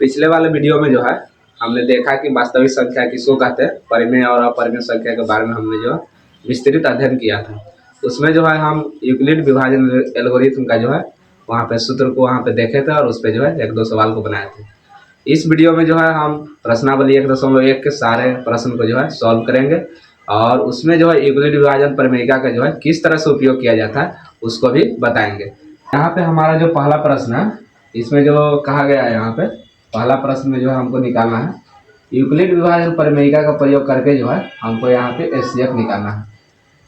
पिछले वाले वीडियो में जो है हमने देखा कि वास्तविक संख्या किसको कहते हैं, परिमेय और अपरिमेय संख्या के बारे में हमने जो है विस्तृत अध्ययन किया था। उसमें जो है हम यूक्लिड विभाजन एल्गोरिथम का जो है वहाँ पे सूत्र को वहाँ पे देखे थे और उस पर जो है एक दो सवाल को बनाए थे। इस वीडियो में जो है हम प्रश्नावली 1.1 के सारे प्रश्न को जो है सॉल्व करेंगे और उसमें जो है यूक्लिड विभाजन परिमेयिका का जो है किस तरह से उपयोग किया जाता है उसको भी बताएंगे। यहाँ पे हमारा जो पहला प्रश्न है, इसमें जो कहा गया है, यहाँ पे पहला प्रश्न में जो है हमको निकालना है यूक्लिड विभाजन परिमेयिका का प्रयोग करके जो है हमको यहाँ पे एचसीएफ निकालना है।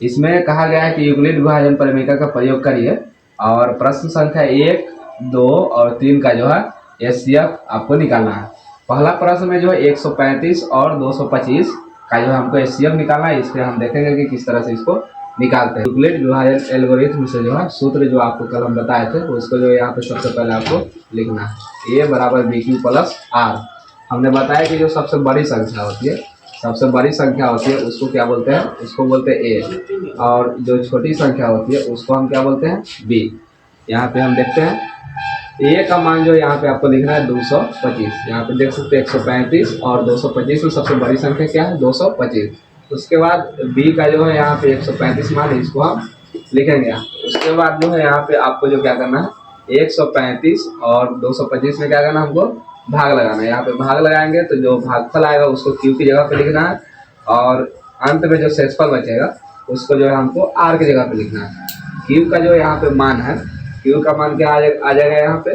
इसमें कहा गया है कि यूक्लिड विभाजन परिमेयिका का प्रयोग करिए और प्रश्न संख्या 1, 2 और 3 का जो है एचसीएफ आपको निकालना है। पहला प्रश्न में जो है 135 और 225 का जो है हमको एचसीएफ निकालना है। इसमें हम देखेंगे कि किस तरह से इसको निकालते हैं। यूक्लिड विभाजन एल्गोरिथम से जो है सूत्र जो आपको कल हम बताए थे उसको जो यहाँ पे सबसे पहले आपको लिखना है, ए बराबर बी क्यू प्लस आर। हमने बताया कि जो सबसे बड़ी संख्या होती है, सबसे बड़ी संख्या होती है उसको क्या बोलते हैं, उसको बोलते हैं ए, और जो छोटी संख्या होती है उसको हम क्या बोलते हैं, बी। यहाँ पे हम देखते हैं ए का मान जो यहाँ पे आपको लिखना है 225। यहाँ पे देख सकते हैं 135 और 225 में सबसे बड़ी संख्या क्या है, 225। उसके बाद बी का जो है यहाँ पे 135 मान है, इसको हम लिखेंगे यहाँ। उसके बाद जो है यहाँ पे आपको जो क्या करना है, 135 और 225 में क्या करना है, हमको भाग लगाना है। यहाँ पे भाग लगाएंगे तो जो भागफल आएगा उसको क्यू की जगह पे लिखना है और अंत में जो शेषफल बचेगा उसको जो है हमको आर की जगह पे लिखना है। क्यू का जो यहाँ पे मान है, क्यू का मान क्या आ जाएगा यहाँ पे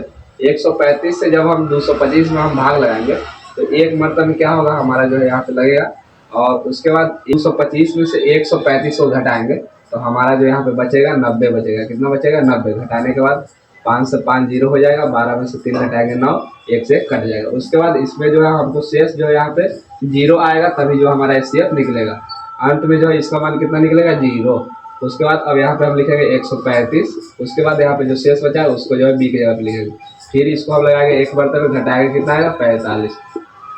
135 से जब हम 225 में हम भाग लगाएंगे तो एक मतलब में क्या होगा, हमारा जो है यहाँ पे लगेगा और उसके बाद 225 में से 135 को घटाएंगे तो हमारा जो यहाँ पे बचेगा 90 बचेगा। कितना बचेगा, 90। घटाने के बाद 5 से 5 जीरो हो जाएगा, 12 में से 3 घटाएंगे 9, 1 से कट जाएगा। उसके बाद इसमें जो है हमको शेष जो है यहाँ पे जीरो आएगा तभी जो हमारा एचसीएफ निकलेगा। अंत में जो है इसका मान कितना निकलेगा, 0। उसके बाद अब यहाँ पे हम लिखेंगे 135। उसके बाद यहाँ पे जो शेष बचा है उसको जो है बी की जगह पे लिखेंगे। फिर इसको हम लगाएंगे एक बर्तन में, घटाएंगे कितना आएगा, 45।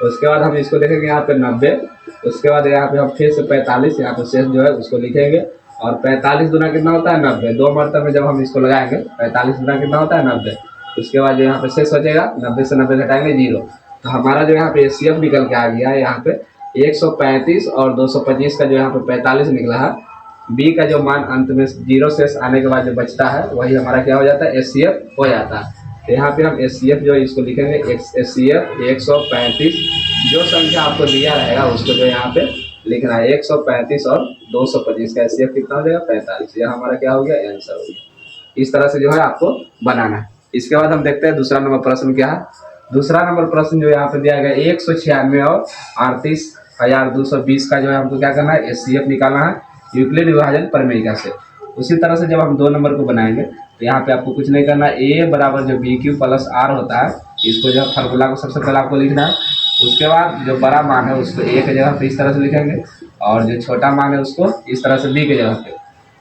उसके बाद हम इसको देखेंगे यहाँ पे 90। उसके बाद यहाँ पे हम फिर से 45 यहाँ पे शेष जो है उसको लिखेंगे और 45 गुना कितना होता है, 90। दो मरतबे में जब हम इसको लगाएंगे 45 गुना कितना होता है, 90। उसके बाद जो यहाँ पे शेष बचेगा 90 से 90 घटाएंगे 0। तो हमारा जो यहाँ पे एचसीएफ निकल के आ गया है यहाँ पे 135 और 225 का जो यहाँ पे 45 निकला है। बी का जो मान अंत में 0 शेष आने के बाद जो बचता है वही हमारा क्या हो जाता है, एचसीएफ हो जाता है। तो यहाँ पे हम एचसीएफ जो है इसको लिखेंगे एचसीएफ 135। जो संख्या आपको दिया रहेगा उसको जो यहाँ पे लिखना है 135 और 225 का एचसीएफ कितना हो जाएगा, 45। यह हमारा क्या हो गया, आंसर हो गया। इस तरह से जो है आपको बनाना है। इसके बाद हम देखते हैं दूसरा नंबर प्रश्न क्या है। दूसरा नंबर प्रश्न जो यहाँ पे दिया गया 196 और 38,220 का जो है हमको क्या करना है, एचसीएफ निकालना है यूक्लिड विभाजन परिमेयिका से। उसी तरह से जब हम 2 नंबर को बनाएंगे तो यहाँ पे आपको कुछ नहीं करना, ए बराबर जो बी क्यू प्लस आर होता है इसको जो फार्मूला को सबसे पहले आपको लिखना है। उसके बाद जो बड़ा मान है उसको ए की जगह पे इस तरह से लिखेंगे और जो छोटा मान है उसको इस तरह से बी की जगह पे।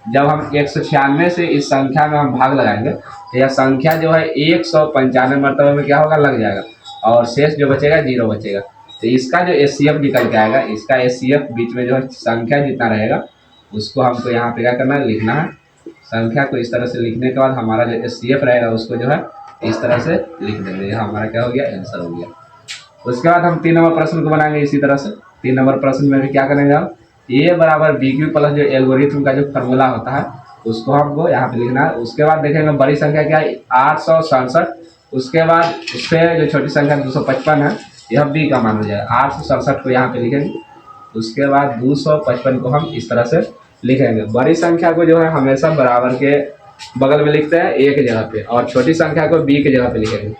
जब हम 196 से इस संख्या में हम भाग लगाएंगे तो यह संख्या जो है 195 मरतबे में क्या होगा, लग जाएगा और शेष जो बचेगा 0 बचेगा। तो इसका जो एचसीएफ निकल के आएगा, इसका एचसीएफ बीच में जो है संख्या जितना रहेगा उसको हमको यहाँ पे क्या करना है, लिखना है। संख्या को इस तरह से लिखने के बाद हमारा जो एचसीएफ रहेगा उसको जो है इस तरह से लिख देंगे। यह हमारा क्या हो गया, आंसर हो गया। उसके बाद हम 3 नंबर प्रश्न को बनाएंगे इसी तरह से। 3 नंबर प्रश्न में भी क्या करेंगे हम, ए बराबर बी क्यू प्लस जो एल्गोरिथम का जो फार्मूला होता है उसको हमको यहाँ पे लिखना है। उसके बाद देखेंगे बड़ी संख्या क्या है, 867। उसके बाद उससे जो छोटी संख्या 255 है यह बी का मान हो जाएगा। 867 को यहाँ पे लिखेंगे। उसके बाद 255 को हम इस तरह से लिखेंगे। बड़ी संख्या को जो है हमेशा बराबर के बगल में लिखते हैं ए की जगह पे और छोटी संख्या को बी की जगह पे लिखेंगे।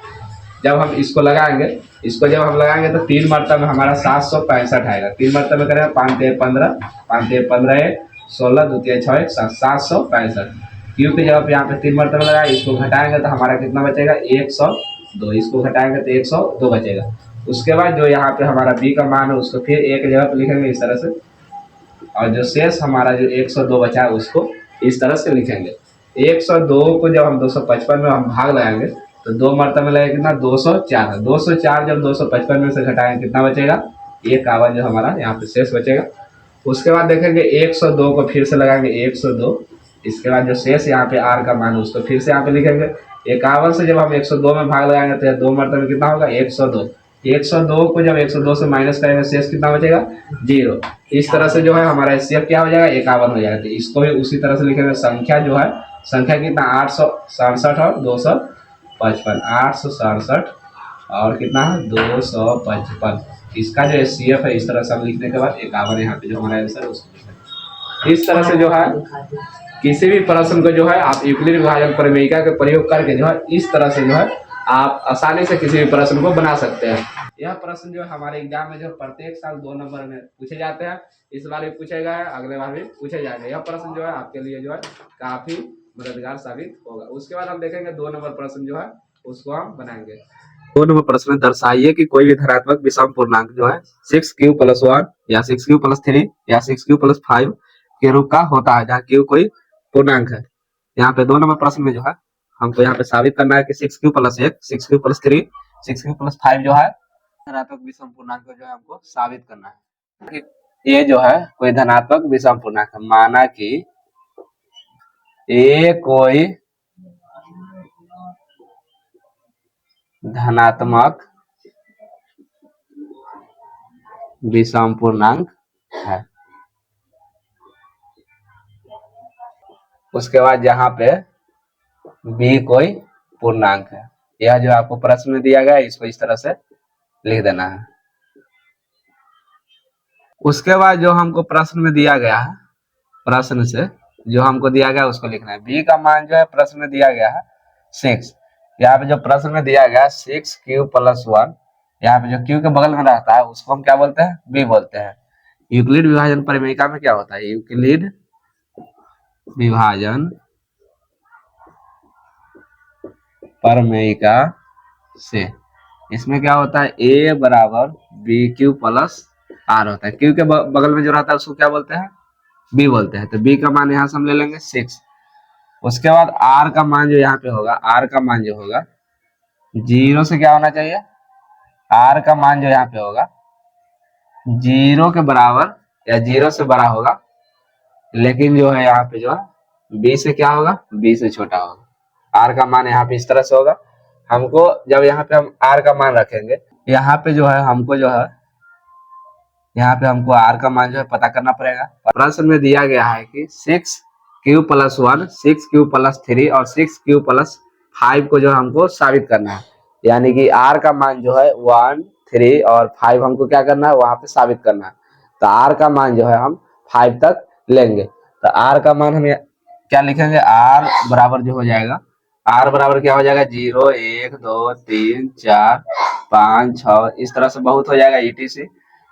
जब हम इसको लगाएंगे, इसको जब हम लगाएंगे तो 3 मरतबे में हमारा 765 आएगा। 3 मरतबे करेंगे 5 3 15, 5 3 15 16, 2 3 6 765। क्यू की जगह पे यहाँ पे 3 मरतबे लगाए, इसको घटाएंगे तो हमारा कितना बचेगा, 102। इसको घटाएंगे तो 102 बचेगा। उसके बाद जो यहाँ पे हमारा बी का मान है उसको फिर ए की जगह पे लिखेंगे इस तरह से और जो शेष हमारा जो 102 बचा है उसको इस तरह से लिखेंगे। 102 को जब हम 255 में हम भाग लगाएंगे तो 2 मरतबे में लगेगा कितना, 204। 204 जब 255 में से घटाएंगे कितना बचेगा, 51 जो हमारा यहाँ पे शेष बचेगा। उसके बाद देखेंगे 102 को फिर से लगाएंगे 102। इसके बाद जो शेष यहाँ पे आर का मान है उसको फिर से यहाँ पे लिखेंगे। 51 से जब हम 102 में भाग लगाएंगे तो 2 मरतबे में कितना होगा, 102। 102 को जब 102 से माइनस करेंगे शेष कितना बचेगा 0। इस तरह से जो है हमारा एचसीएफ क्या हो जाएगा 51 हो जाएगा। तो इसको भी उसी तरह से लिखेंगे। संख्या जो है संख्या कितना 867 और 255, 867 और कितना है 255। इसका जो एचसीएफ है इस तरह से हम लिखने के बाद 51 यहाँ पे जो हमारा आंसर है उसको लिखेंगे। इस तरह से जो है किसी भी प्रश्न को जो है आप यूक्लिड विभाजन प्रमेयिका के प्रयोग करके जो है इस तरह से जो है आप आसानी से किसी भी प्रश्न को बना सकते हैं। यह प्रश्न जो है हमारे एग्जाम में जो प्रत्येक साल 2 नंबर में पूछे जाते हैं। इस बार भी पूछे गए, अगले बार भी पूछे जाएंगे। यह प्रश्न जो है आपके लिए जो है काफी मददगार साबित होगा। उसके बाद हम देखेंगे 2 नंबर प्रश्न जो है उसको हम बनाएंगे। 2 नंबर प्रश्न में दर्शाइए कि कोई भी धनात्मक विषम पूर्णांक जो है 6q+1 या 6q+3 या 6q+5 के रूप का होता है, जहाँ q कोई पूर्णांक है। यहाँ पे 2 नंबर प्रश्न में जो है हमको यहाँ पे साबित करना है कि 6q+1 6q+3 6q+5 जो है धनात्मक विषम पूर्णांक को जो है हमको साबित करना है कि ये जो है कोई धनात्मक विषम पूर्णांक है। माना कि ये कोई धनात्मक विषम पूर्णांक है। उसके बाद यहाँ पे b कोई पूर्णांक है। यह जो आपको प्रश्न में दिया गया है इसको इस तरह से लिख देना है। उसके बाद जो हमको प्रश्न में दिया गया है, प्रश्न से जो हमको दिया गया है उसको लिखना है। b का मान जो है प्रश्न में दिया गया है 6। यहाँ पे जो प्रश्न में दिया गया है 6q+1, यहाँ पे जो q के बगल में रहता है उसको हम क्या बोलते हैं b बोलते हैं। यूक्लिड विभाजन प्रमेयिका में क्या होता है, यूक्लिड विभाजन प्रमेयिका से इसमें क्या होता है a बराबर bq+r होता है। q के बगल में जो रहता है उसको क्या बोलते हैं b बोलते हैं। तो b का मान यहाँ से हम ले लेंगे 6। उसके बाद r का मान जो यहाँ पे होगा, r का मान जो होगा 0 से क्या होना चाहिए, r का मान जो यहाँ पे होगा 0 के बराबर या 0 से बड़ा होगा, लेकिन जो है यहाँ पे जो है b से क्या होगा b से छोटा होगा। r का मान यहाँ पे इस तरह से होगा। हमको जब यहाँ पे हम r का मान रखेंगे, यहाँ पे जो है हमको जो है यहाँ पे हमको r का मान जो है पता करना पड़ेगा। प्रश्न में दिया गया है कि 6q+1 6q+3 और 6q+5 को जो हमको साबित करना है। यानी कि r का मान जो है 1 3 और 5 हमको क्या करना है वहां पे साबित करना है। तो r का मान जो है हम 5 तक लेंगे। तो r का मान हम क्या लिखेंगे, r बराबर जो हो जाएगा, r बराबर क्या हो जाएगा 0 1 2 3 4 5 6 इस तरह से बहुत हो जाएगा etc।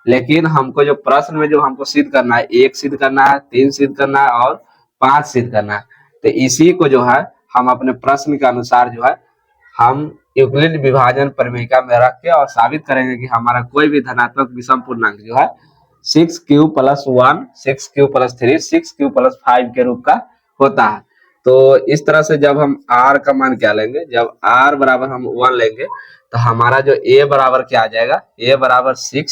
लेकिन हमको जो प्रश्न में जो हमको सिद्ध करना है, 1 सिद्ध करना है, 3 सिद्ध करना है और 5 सिद्ध करना है। तो इसी को जो है हम अपने प्रश्न के अनुसार जो है हम यूक्लिड विभाजन प्रमेयिका में रख के और साबित करेंगे कि हमारा कोई भी धनात्मक विषम पूर्णांक जो है 6q+1 6q+3 6q+5 के रूप का होता है। तो इस तरह से जब हम r का मान क्या लेंगे, जब r बराबर हम 1 लेंगे तो हमारा जो a बराबर क्या आ जाएगा, a बराबर 6,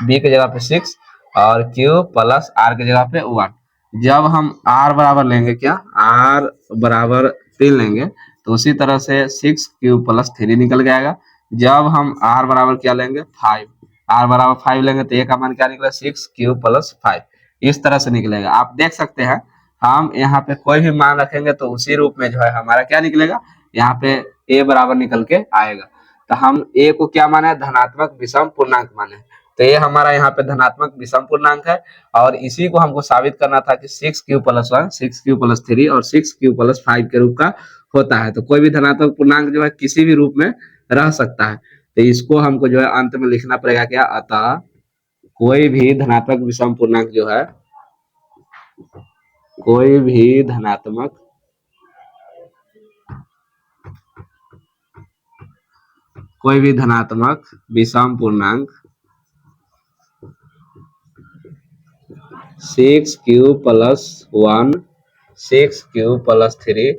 b की जगह पे 6 और q प्लस r की जगह पे 1। जब हम r बराबर लेंगे क्या, r बराबर 3 लेंगे तो उसी तरह से 6q+3 निकल जाएगा। जब हम r बराबर क्या लेंगे 5, r बराबर 5 लेंगे तो a का मान क्या निकला 6q+5 इस तरह से निकलेगा। आप देख सकते हैं हम यहाँ पे कोई भी मान रखेंगे तो उसी रूप में जो है हमारा क्या निकलेगा, यहाँ पे a बराबर निकल के आएगा। तो हम a को क्या माने, धनात्मक विषम पूर्णांक माने। तो ये हमारा यहाँ पे धनात्मक विषम पूर्णांक है और इसी को हमको साबित करना था कि 6q+1 6q+3 और 6q+5 के रूप का होता है। तो कोई भी धनात्मक पूर्णांक जो है किसी भी रूप में रह सकता है। तो इसको हमको जो है अंत में लिखना पड़ेगा क्या, अतः कोई भी धनात्मक विषम पूर्णांक जो है, कोई भी धनात्मक विषम पूर्णांक 6q+1 6q+3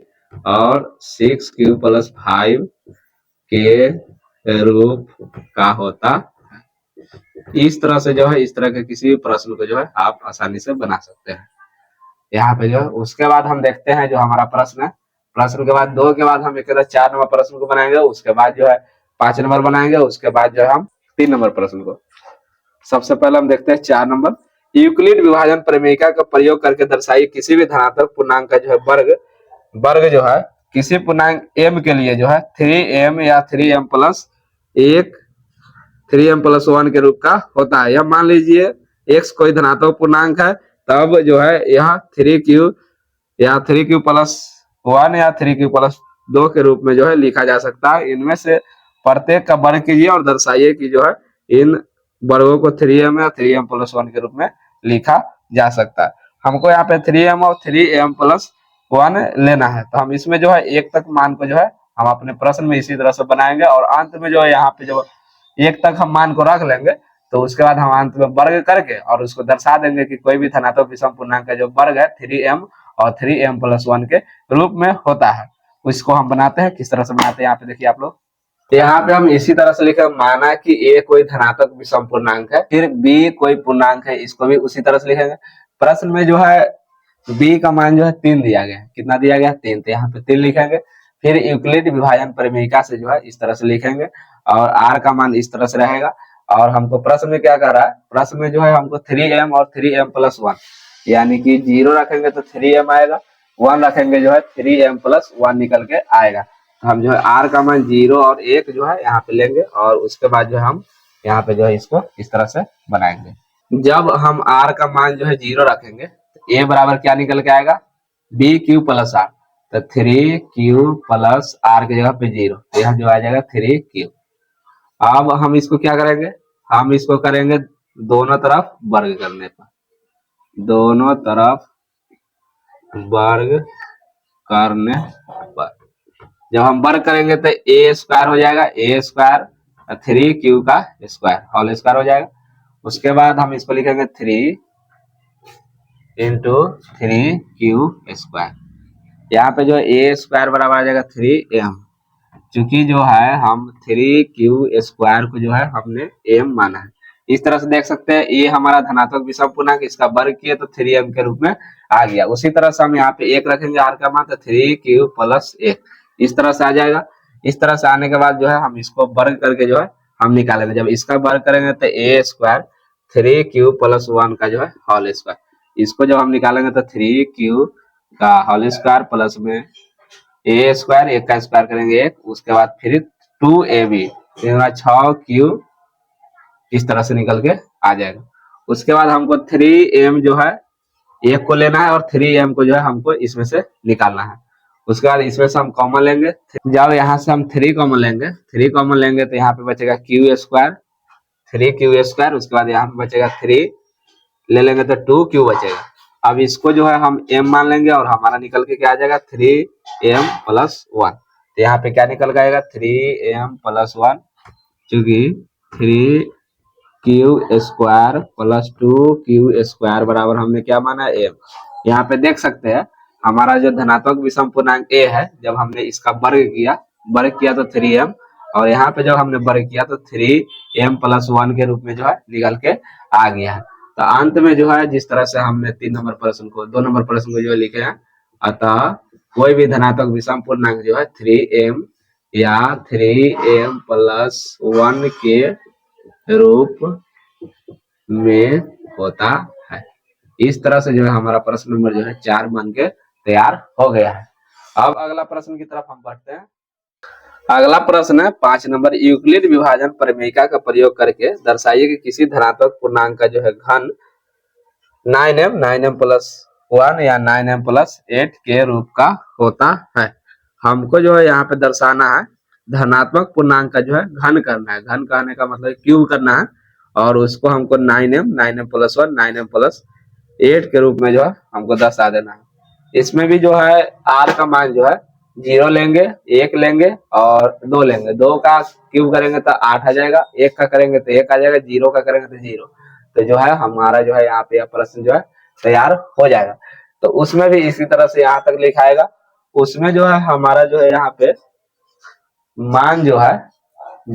और 6q+5 के रूप का होता। इस तरह से जो है इस तरह के किसी भी प्रश्न को जो है आप आसानी से बना सकते हैं। यहाँ पे जो है उसके बाद हम देखते हैं जो हमारा प्रश्न है, प्रश्न के बाद 2 के बाद हम एक 4 नंबर प्रश्न को बनाएंगे, उसके बाद जो है 5 नंबर बनाएंगे, उसके बाद जो है हम 3 नंबर प्रश्न को। सबसे पहले हम देखते हैं 4 नंबर, यूक्लिड विभाजन प्रमेयिका का प्रयोग करके दर्शाइए किसी भी धनात्मक पूर्णांक का जो है वर्ग जो है किसी पूर्णांक m के लिए जो है 3m या 3m प्लस 1 3m प्लस 1 के रूप का होता है। या मान लीजिए x कोई धनात्मक पूर्णांक है, तब जो है यह 3q या 3q प्लस 1 या 3q प्लस 2 के रूप में जो है लिखा जा सकता है। इनमें से प्रत्येक का वर्ग कीजिए और दर्शाइए कि जो है इन वर्गों को 3m या 3m प्लस 1 के रूप में लिखा जा सकता है। हमको यहाँ पे 3m और 3m प्लस 1 लेना है, तो हम इसमें जो है 1 तक मान को जो है हम अपने प्रश्न में इसी तरह से बनाएंगे और अंत में जो है यहाँ पे जो 1 तक हम मान को रख लेंगे, तो उसके बाद हम अंत में वर्ग करके और उसको दर्शा देंगे कि कोई भी धनात्मक विषम पूर्णांक का जो वर्ग है 3m और 3m प्लस 1 के रूप में होता है। उसको हम बनाते हैं, किस तरह से बनाते हैं यहाँ पे देखिए आप लोग। यहाँ पे हम इसी तरह से लिखे, माना कि a कोई धनात्मक विषम पूर्णांक है, फिर b कोई पूर्णांक है, इसको भी उसी तरह से लिखेंगे। प्रश्न में जो है b का मान जो है 3 दिया गया है, कितना दिया गया है 3, तो यहाँ पे 3 लिखेंगे। फिर यूक्लिड विभाजन प्रमेयिका से जो है इस तरह से लिखेंगे और r का मान इस तरह से रहेगा। और हमको प्रश्न में क्या कह रहा है, प्रश्न में जो है हमको 3m और 3m प्लस 1 यानी कि 0 रखेंगे तो 3m आएगा, 1 रखेंगे जो है 3m प्लस 1 निकल के आएगा। हम जो है r का मान 0 और 1 जो है यहाँ पे लेंगे और उसके बाद जो है हम यहाँ पे जो है इसको इस तरह से बनाएंगे। जब हम r का मान जो है 0 रखेंगे तो a बराबर क्या निकल के आएगा, bq प्लस r, तो 3q प्लस r की जगह पे 0, तो यहाँ जो आ जाएगा 3q। अब हम इसको क्या करेंगे, हम इसको करेंगे दोनों तरफ वर्ग करने पर, दोनों तरफ वर्ग करने पर जब हम वर्ग करेंगे तो a स्क्वायर हो जाएगा, a स्क्वायर 3q का स्क्वायर होल स्क्वायर हो जाएगा। उसके बाद हम इसको लिखेंगे 3 इंटू 3q स्क्वायर, यहाँ पे जो a स्क्वायर बराबर आ जाएगा 3m, चूंकि जो है हम 3q स्क्वायर को जो है हमने m माना है। इस तरह से देख सकते हैं ये हमारा धनात्मक विषम पूर्णांक, इसका वर्ग किए तो 3m के रूप में आ गया। उसी तरह से हम यहाँ पे 1 रखेंगे r का मान, तो 3q प्लस 1 इस तरह से आ जाएगा। इस तरह से आने के बाद जो है हम इसको वर्ग करके जो है हम निकालेंगे। जब इसका वर्ग करेंगे तो a स्क्वायर 3q प्लस 1 का जो है होल स्क्वायर, इसको जब हम निकालेंगे तो 3q का होल स्क्वायर प्लस में a स्क्वायर, 1 का स्क्वायर करेंगे 1, उसके बाद फिर 2ab 6q इस तरह से निकल के आ जाएगा। उसके बाद हमको 3m जो है 1 को लेना है और 3m को जो है हमको इसमें से निकालना है। उसके बाद इसमें से हम कॉमन लेंगे, जब यहाँ से हम 3 कॉमन लेंगे तो यहाँ पे बचेगा q स्क्वायर 3q स्क्वायर, उसके बाद यहाँ पे बचेगा 3 ले लेंगे तो 2q बचेगा। अब इसको जो है हम m मान लेंगे और हमारा निकल के क्या आ जाएगा 3m प्लस 1, तो यहाँ पे क्या निकल आएगा 3m प्लस 1, चूंकि 3q square plus 2q square बराबर हमने क्या माना m। यहाँ पे देख सकते हैं हमारा जो धनात्मक विषम पूर्णांक a है, जब हमने इसका वर्ग किया तो 3m, और यहाँ पे जब हमने वर्ग किया तो 3m प्लस 1 के रूप में जो है निकल के आ गया है। तो अंत में जो है जिस तरह से हमने 2 नंबर प्रश्न को जो लिखे हैं, अतः कोई भी धनात्मक विषम पूर्णांक जो है 3m या 3m प्लस 1 के रूप में होता है। इस तरह से जो है हमारा प्रश्न नंबर जो है 4 बन के तैयार हो गया है। अब अगला प्रश्न की तरफ हम बढ़ते हैं। अगला प्रश्न है 5 नंबर, यूक्लिड विभाजन प्रमेयिका का प्रयोग करके दर्शाइए कि किसी धनात्मक पूर्णांक का जो है घन 9m प्लस 1 या 9m प्लस 8 के रूप का होता है। हमको जो है यहाँ पे दर्शाना है धनात्मक पूर्णांक का जो है घन करना है। घन कहने का मतलब क्यूब करना है और उसको हमको 9m प्लस 1 9m प्लस 8 के रूप में जो है हमको दर्शा देना है। इसमें भी जो है r का मान जो है 0 लेंगे, 1 लेंगे और 2 लेंगे। 2 का क्यूब करेंगे तो 8 आ जाएगा, 1 का करेंगे तो 1 आ जाएगा, 0 का करेंगे तो 0। तो जो है हमारा जो है यहाँ पे यह प्रश्न जो है तैयार हो जाएगा। तो उसमें भी इसी तरह से यहाँ तक लिखाएगा। उसमें जो है हमारा जो है यहाँ पे मान जो है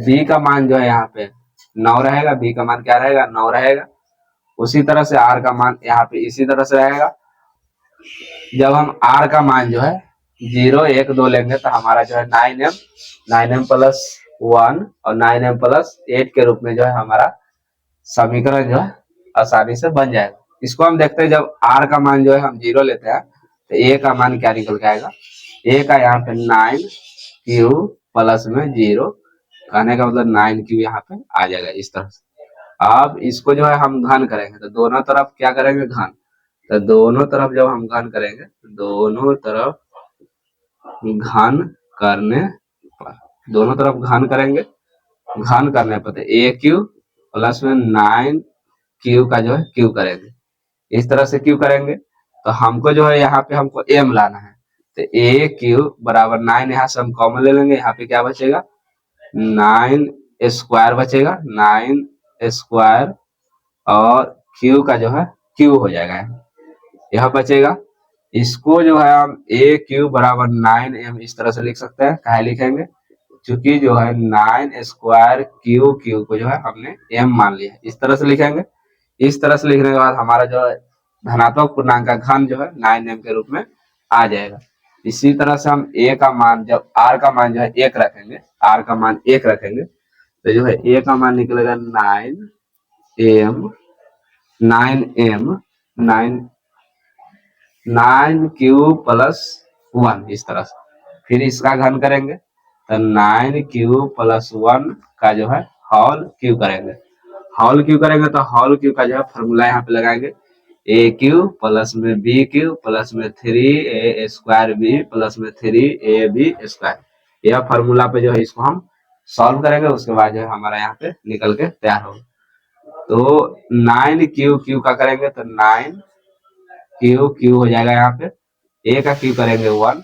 b का मान जो है यहाँ पे 9 रहेगा, b का मान क्या रहेगा 9 रहेगा। उसी तरह से r का मान यहाँ पे इसी तरह से रहेगा। जब हम r का मान जो है 0 1 2 लेंगे तो हमारा जो है 9m प्लस 1 और 9m प्लस 8 के रूप में जो है हमारा समीकरण जो है आसानी से बन जाएगा। इसको हम देखते हैं जब r का मान जो है हम 0 लेते हैं तो a का मान क्या निकल के आएगा, a का यहाँ पे 9q प्लस में 0, कहने का मतलब 9q यहाँ पे आ जाएगा इस तरह से। अब इसको जो है हम घन करेंगे तो दोनों तरफ क्या करेंगे, घन। तो दोनों तरफ जब हम घन करेंगे, दोनों तरफ घन करने पर, दोनों तरफ घन करेंगे, घन करने पर ए क्यू प्लस में 9q का जो है क्यू करेंगे, इस तरह से क्यू करेंगे। तो हमको जो है यहाँ पे हमको m लाना है, तो ए क्यू बराबर 9, यहाँ से हम कॉमन ले लेंगे, यहाँ पे क्या बचेगा 9 स्क्वायर बचेगा, 9 स्क्वायर और क्यू का जो है क्यू हो जाएगा, यह बचेगा। इसको जो है हम ए क्यू बराबर 9m इस तरह से लिख सकते हैं। क्या लिखेंगे, क्योंकि जो है 9 स्क्वायर क्यू क्यू को जो है हमने m मान लिया है, इस तरह से लिखेंगे। इस तरह से लिखने के बाद हमारा जो है धनात्मक पूर्णांक का घन जो है 9m के रूप में आ जाएगा। इसी तरह से हम a का मान, जब r का मान जो है 1 रखेंगे, r का मान 1 रखेंगे तो जो है a का मान निकलेगा 9q प्लस 1 इस तरह से। फिर इसका घन करेंगे तो 9q प्लस 1 का जो है होल क्यू करेंगे। होल क्यू करेंगे तो होल क्यू का जो है फॉर्मूला यहाँ पे लगाएंगे, ए क्यू प्लस में बी क्यू प्लस में 3a स्क्वायर बी प्लस में 3ab स्क्वायर। यह फॉर्मूला पे जो है इसको हम सॉल्व करेंगे, उसके बाद जो है हमारा यहाँ पे निकल के तैयार होगा। तो 9q का करेंगे तो 9q हो जाएगा, यहाँ पे a का क्यू करेंगे 1,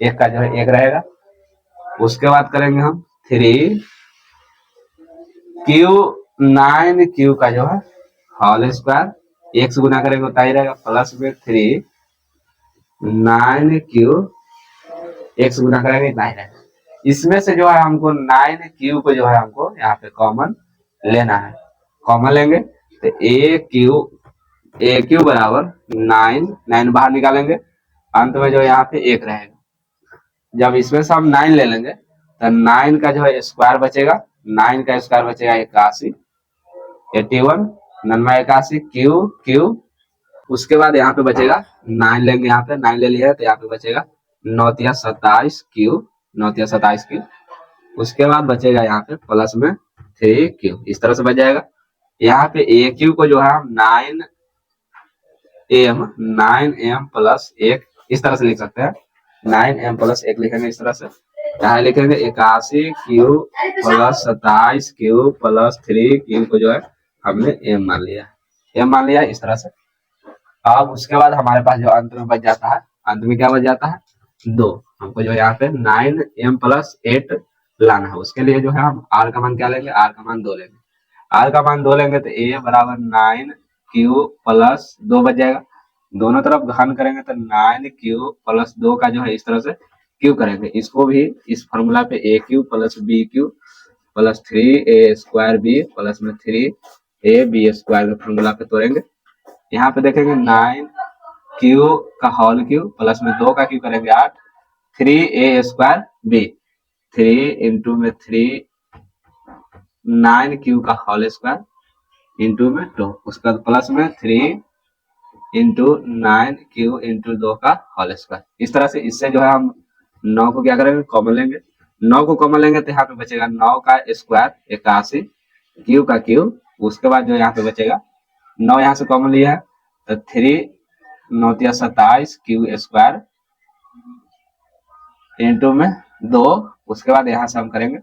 एक का जो है 1 रहेगा। उसके बाद करेंगे हम 9q का जो है होल स्क्वायर, 1 से गुना करेंगे उतना ही रहेगा, प्लस में 3 9q 1 से गुना करेंगे इतना ही रहेगा। इसमें से जो है हमको 9q को जो है हमको यहाँ पे कॉमन लेना है। कॉमन लेंगे तो ए क्यू बराबर 9 बाहर निकालेंगे, अंत में जो यहाँ पे 1 रहेगा। जब इसमें से हम 9 ले लेंगे तो 9 का जो है स्क्वायर बचेगा, 9 का स्क्वायर बचेगा 81, 81 9 81 क्यू। उसके बाद यहाँ पे बचेगा 9 लेंगे, यहाँ पे 9 ले लिया है तो यहाँ पे बचेगा 9 27 क्यू, 9 27 क्यू। उसके बाद बचेगा यहाँ पे प्लस में 3q, इस तरह से बच जाएगा। यहाँ पे ए क्यू को जो है हम 9m प्लस 1 इस तरह से लिख सकते हैं, 9m प्लस 1 लिखेंगे इस तरह से। यहाँ लिखेंगे 81q plus 27q plus 3q को जो है हमने m मान लिया इस तरह से। अब उसके बाद हमारे पास जो अंत में बच जाता है, अंत में क्या बच जाता है 2। हमको जो है यहाँ पे 9m प्लस 8 लाना है। उसके लिए जो है हम r का मान क्या लेंगे, r का मान 2 लेंगे। r का मान 2 लेंगे तो a बराबर 9q प्लस 2 बच जाएगा। दोनों तरफ घन करेंगे तो 9q प्लस 2 का जो है इस तरह से q करेंगे। इसको भी इस फॉर्मूला पे aq plus bq plus 3a square b plus में 3ab स्क्वायर के फॉर्मूला पे तोड़ेंगे। यहाँ पे देखेंगे 9q का होल क्यू प्लस में 2 का क्यू करेंगे 8, 3a स्क्वायर b, 3 इंटू में 3 9q का होल स्क्वायर इंटू में 2, उसके बाद प्लस में 3 इंटू 9q इंटू 2 का होल स्क्वायर। इस तरह से इससे जो है हम 9 को क्या करेंगे, कॉमन लेंगे। 9 को कॉमन लेंगे तो यहाँ पे बचेगा 9 का स्क्वायर 81, क्यू का क्यू। उसके बाद जो यहाँ पे बचेगा 9 यहाँ से कॉमन लिया है तो 3 9 27 क्यू स्क्वायर इंटू में 2। उसके बाद यहाँ से हम करेंगे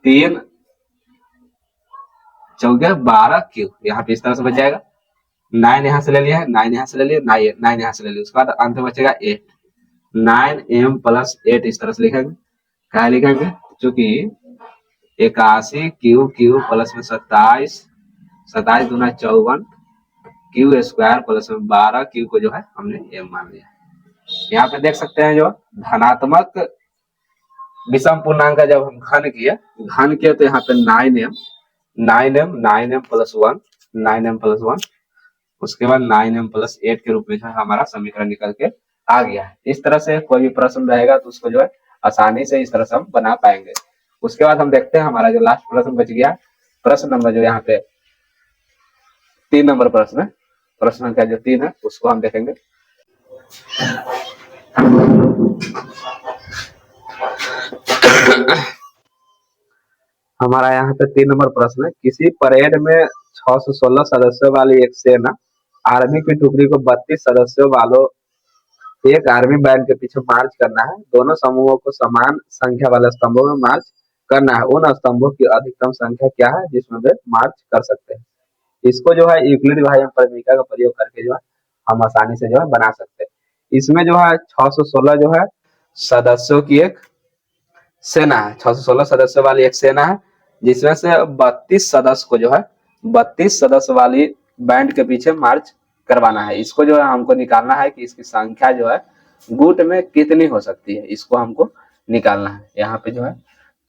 3 चौके 12 क्यू, यहाँ पे इस तरह से बच जाएगा। 9 यहाँ से ले लिया है, 9 यहाँ से ले लिया, 9 यहाँ से ले लिया। उसके बाद अंत में बचेगा 8, 9m प्लस 8 इस तरह से लिखेंगे। क्या लिखेंगे, चूंकि 81 क्यू प्लस में 27 दूना 54 क्यू स्क्वायर प्लस में 12 क्यू को जो है हमने m मान लिया। यहाँ पे देख सकते हैं जो धनात्मक विषम पूर्णांक का जब हम घन किया तो यहाँ पे 9m प्लस 1, 9m प्लस 1, उसके बाद 9m प्लस 8 के रूप में जो है हमारा समीकरण निकल के आ गया है। इस तरह से कोई भी प्रश्न रहेगा तो उसको जो है आसानी से इस तरह से हम बना पाएंगे। उसके बाद हम देखते हैं हमारा जो लास्ट प्रश्न बच गया, प्रश्न नंबर जो यहाँ पे 3 नंबर प्रश्न है, प्रश्न संख्या जो 3 है उसको हम देखेंगे। हमारा यहाँ पे 3 नंबर प्रश्न है, किसी परेड में 616 सदस्यों वाली एक सेना आर्मी की टुकड़ी को 32 सदस्यों वालों एक आर्मी बैंड के पीछे मार्च करना है। दोनों समूहों को समान संख्या वाले स्तंभों में मार्च करना है। उन स्तंभों की अधिकतम संख्या क्या है जिसमें वे मार्च कर सकते हैं? इसको जो है यूक्लिड विभाजन परिमेय का प्रयोग करके जो है हम आसानी से जो है बना सकते हैं। इसमें जो है 616 जो है सदस्यों की एक सेना है, 616 सदस्यों वाली एक सेना है, जिसमें से 32 सदस्य को जो है 32 सदस्य वाली बैंड के पीछे मार्च करवाना है। इसको जो है हमको निकालना है कि इसकी संख्या जो है गुट में कितनी हो सकती है, इसको हमको निकालना है। यहाँ पे जो है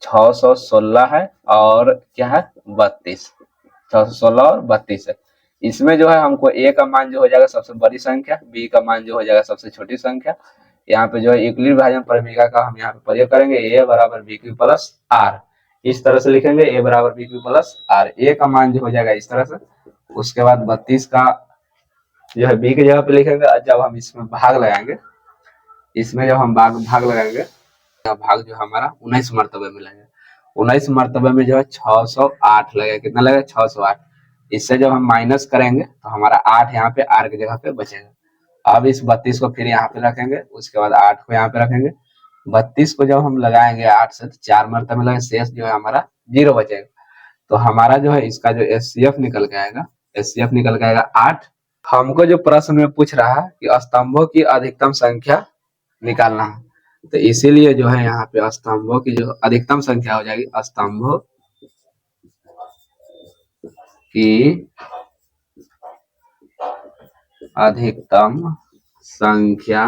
616 है और क्या है 32, 616 और 32 है। इसमें जो है हमको ए का मान जो हो जाएगा सबसे बड़ी संख्या, बी का मान जो हो जाएगा सबसे छोटी संख्या। यहाँ पे जो है यूक्लिड विभाजन परिमेय का हम यहाँ पे प्रयोग करेंगे, ए बराबर बी क्यू प्लस आर, इस तरह से लिखेंगे ए बराबर बी क्यू प्लस आर। ए का मान जो हो जाएगा इस तरह से, उसके बाद 32 का जो है बी की जगह पे लिखेंगे। जब हम इसमें भाग लगाएंगे, इसमें जब हम भाग लगाएंगे, भाग जो हमारा 19 मरतबे में लगेगा, 19 मरतबे में जो है 608 लगेगा। कितना लगेगा 608। इससे जब हम माइनस करेंगे तो हमारा 8 यहाँ पे आर की जगह पे बचेगा। अब इस 32 को फिर यहाँ पे रखेंगे, उसके बाद 8 को यहाँ पे रखेंगे। 32 को जब हम लगाएंगे 8 से तो 4 मरतबे लगे, शेष जो है हमारा 0 बचेगा। तो हमारा जो है इसका जो एचसीएफ निकल के आएगा, एचसीएफ निकल के आएगा 8। हमको जो प्रश्न में पूछ रहा है कि स्तंभों की अधिकतम संख्या निकालना है, तो इसीलिए जो है यहाँ पे स्तंभों की जो अधिकतम संख्या हो जाएगी, स्तंभों की अधिकतम संख्या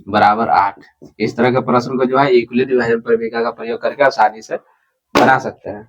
बराबर 8। इस तरह के प्रश्न को जो है यूक्लिड विभाजन परिमेय का प्रयोग करके आसानी से बना सकते हैं।